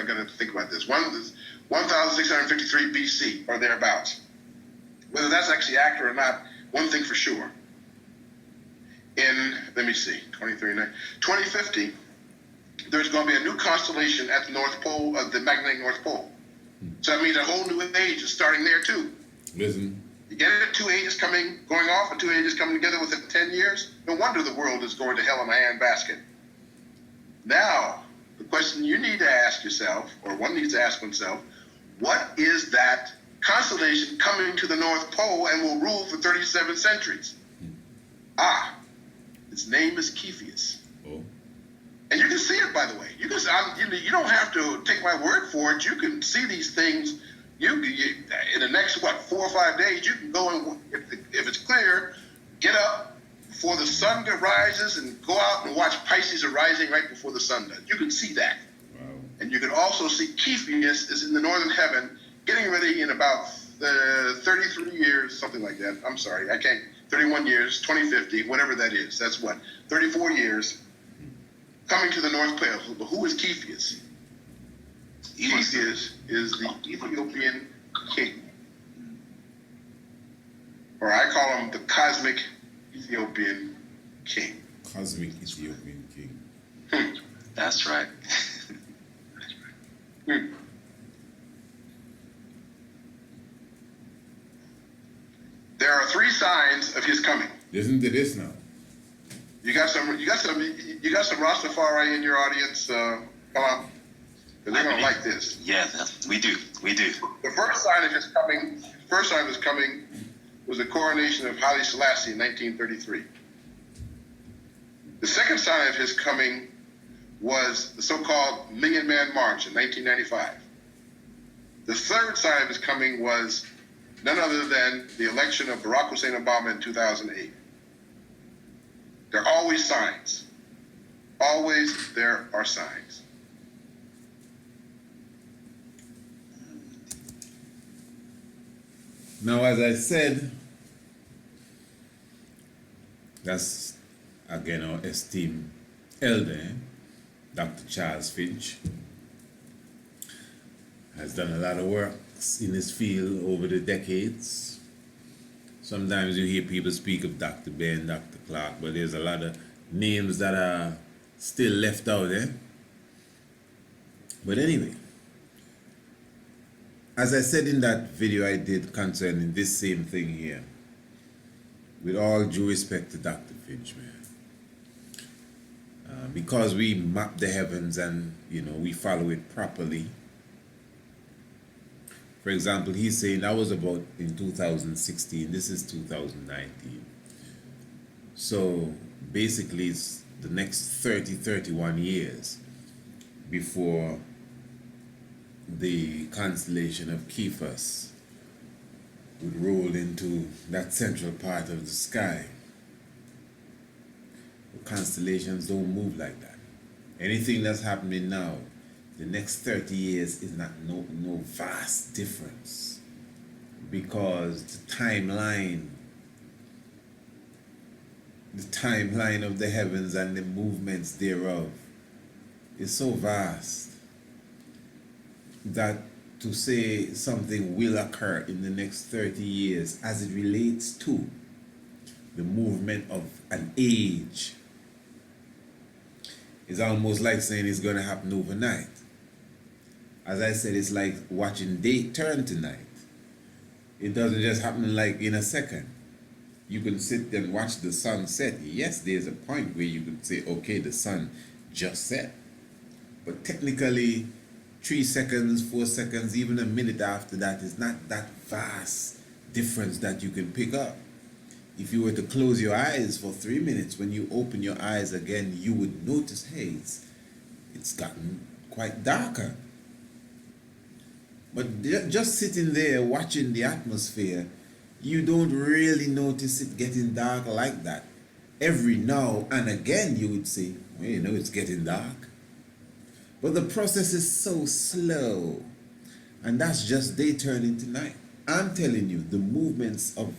gotta think about this, 1,653 BC or thereabouts. Whether that's actually accurate or not, one thing for sure. In, let me see, 2050, there's going to be a new constellation at the North Pole, the magnetic North Pole. So that means a whole new age is starting there too. Listen. You get it? 2 ages going off, and 2 ages coming together within 10 years. No wonder the world is going to hell in a handbasket. Now, the question you need to ask yourself, or one needs to ask oneself, what is that constellation coming to the North Pole and will rule for 37 centuries? Its name is Cepheus. Oh. And you can see it, by the way. You don't have to take my word for it. You can see these things. You in the next 4 or 5 days, you can go and, if it's clear, get up before the sun rises and go out and watch Pisces arising right before the sun does. You can see that. Wow. And you can also see Cepheus is in the northern heaven, getting ready in about 33 years, something like that. I'm sorry, 31 years, 2050, whatever that is. That's 34 years, coming to the North Pole. But who is Cepheus? Cepheus is the Ethiopian king. Or I call him the cosmic Ethiopian king. Cosmic Ethiopian king. That's right. There are 3 signs of his coming. Listen to this now. You got some Rastafari in your audience. Come on, because they're gonna like this. Yeah, we do. The first sign of his coming was the coronation of Haile Selassie in 1933. The second sign of his coming was the so-called Million Man March in 1995. The third sign of his coming was none other than the election of Barack Hussein Obama in 2008. There are always signs. Always there are signs. Now, as I said, that's again our esteemed elder, Dr. Charles Finch, has done a lot of work in his field over the decades. Sometimes you hear people speak of Dr. Ben, Dr. Clark, but there's a lot of names that are still left out there. But anyway, as I said in that video I did concerning this same thing here, with all due respect to Dr. Finch, man, because we map the heavens and, you know, we follow it properly. For example, he's saying that was about in 2016, this is 2019. So basically it's the next 31 years before the constellation of Cephas would roll into that central part of the sky. The constellations don't move like that. Anything that's happening now, the next 30 years is not no vast difference, because the timeline of the heavens and the movements thereof is so vast that to say something will occur in the next 30 years as it relates to the movement of an age is almost like saying it's going to happen overnight. As I said, it's like watching day turn to night. It doesn't just happen like in a second. You can sit and watch the sun set. Yes, there's a point where you can say, okay, the sun just set. But technically, 3 seconds, 4 seconds, even a minute after that is not that vast difference that you can pick up. If you were to close your eyes for 3 minutes, when you open your eyes again, you would notice, hey, it's gotten quite darker. But just sitting there watching the atmosphere, you don't really notice it getting dark like that. Every now and again you would say, well, you know, it's getting dark. But the process is so slow. And that's just day turning to night. I'm telling you, the movements of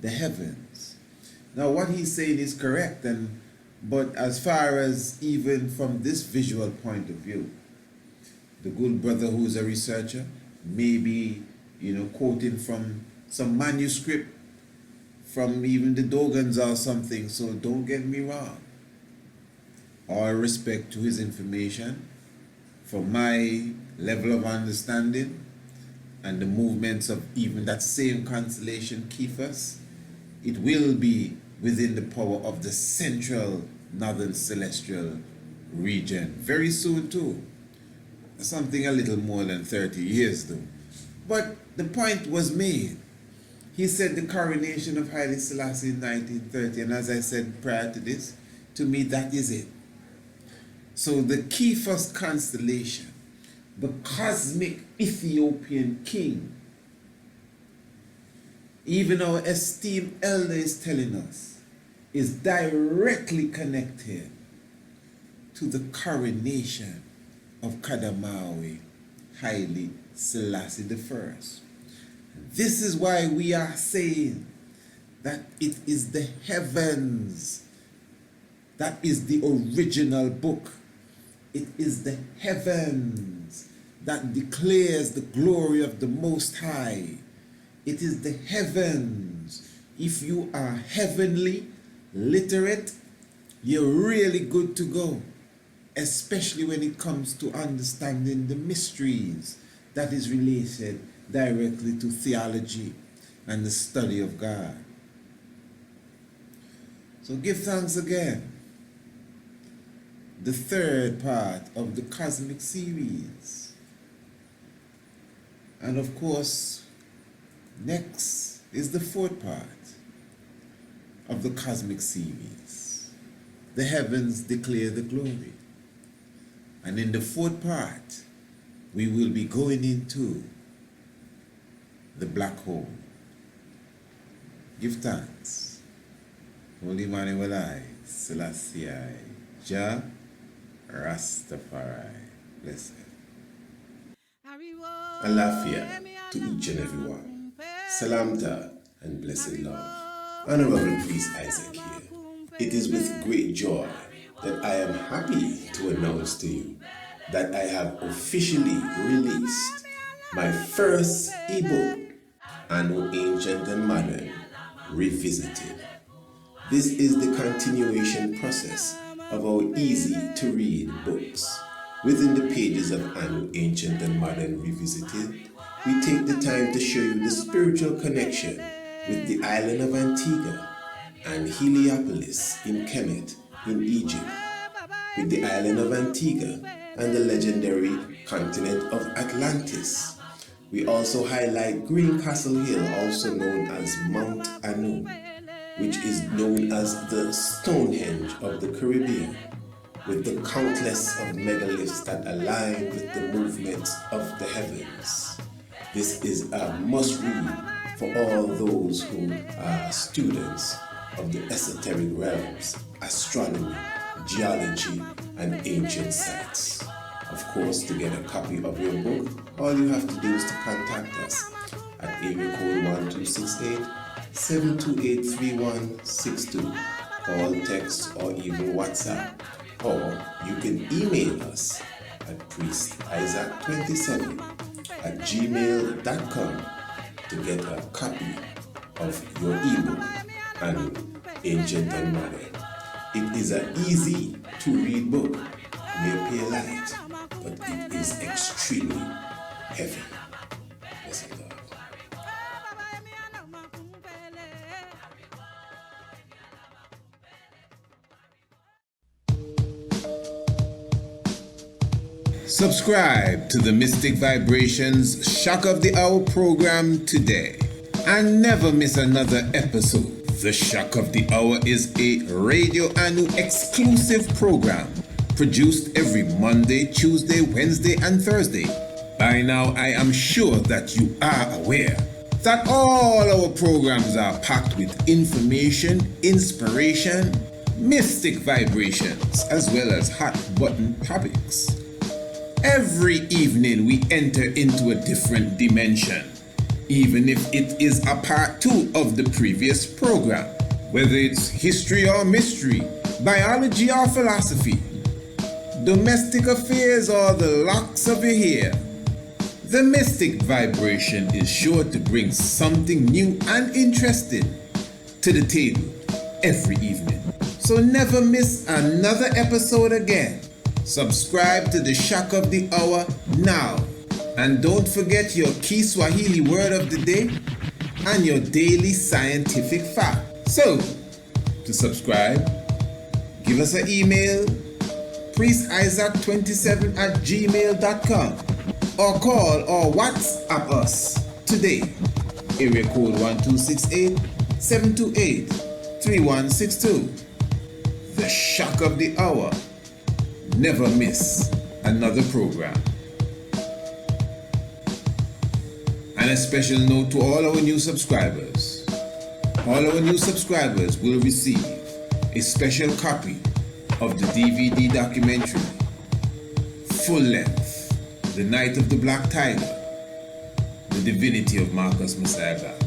the heavens. Now what he's saying is correct, but as far as even from this visual point of view, the good brother who's a researcher may be, you know, quoting from some manuscript from even the Dogons or something, so don't get me wrong. All respect to his information, from my level of understanding and the movements of even that same constellation Cephas, it will be within the power of the central northern celestial region very soon too. Something a little more than 30 years though. But the point was made. He said the coronation of Haile Selassie in 1930, and as I said prior to this, to me that is it. So the Cephas constellation, the cosmic Ethiopian king, even our esteemed elder is telling us, is directly connected to the coronation of Kadamawi Haile Selassie I. This is why we are saying that it is the heavens that is the original book. It is the heavens that declares the glory of the Most High. It is the heavens. If you are heavenly literate, you're really good to go, especially when it comes to understanding the mysteries that is related directly to theology and the study of God. So give thanks again. The third part of the cosmic series. And of course, next is the fourth part of the cosmic series. The heavens declare the glory. And in the fourth part, we will be going into the black hole. Give thanks. Holy Manuel Selassie, Jah Rastafari. Blessed. Alafia to each and every one. Salamta and blessed love. Honorable Priest Isaac here. It is with great joy that I am happy to announce to you that I have officially released my first ebook, Anno Ancient and Modern Revisited. This is the continuation process of our easy-to-read books. Within the pages of Anno Ancient and Modern Revisited, we take the time to show you the spiritual connection with the island of Antigua and Heliopolis in Kemet in Egypt, with the island of Antigua and the legendary continent of Atlantis. We also highlight Green Castle Hill, also known as Mount Anu, which is known as the Stonehenge of the Caribbean, with the countless of megaliths that align with the movements of the heavens. This is a must-read for all those who are students of the esoteric realms, astronomy, geology, and ancient sites. Of course, to get a copy of your book, all you have to do is to contact us at area code 1268-728-3162. Call, text, or even WhatsApp. Or you can email us at priestisaac27@gmail.com to get a copy of your ebook, Anno Ancient and Modern. It is an easy to read book, may appear light, but it is extremely heavy. Blessed Lord. Subscribe to the Mystic Vibrations Shock of the Hour program today and never miss another episode. The Shock of the Hour is a Radio Anu exclusive program produced every Monday, Tuesday, Wednesday, and Thursday. By now, I am sure that you are aware that all our programs are packed with information, inspiration, mystic vibrations, as well as hot button topics. Every evening we enter into a different dimension, even if it is a part 2 of the previous program, whether it's history or mystery, biology or philosophy, domestic affairs or the locks of your hair. The mystic vibration is sure to bring something new and interesting to the table every evening. So never miss another episode again. Subscribe to the Shock of the Hour now. And don't forget your key Swahili word of the day and your daily scientific fact. So, to subscribe, give us an email, priestisaac27@gmail.com, or call or WhatsApp us today. Area code 1268-728-3162. The Shock of the Hour. Never miss another program. And a special note to all our new subscribers. All our new subscribers will receive a special copy of the DVD documentary, full length, The Night of the Black Tiger, The Divinity of Marcus Messiah God.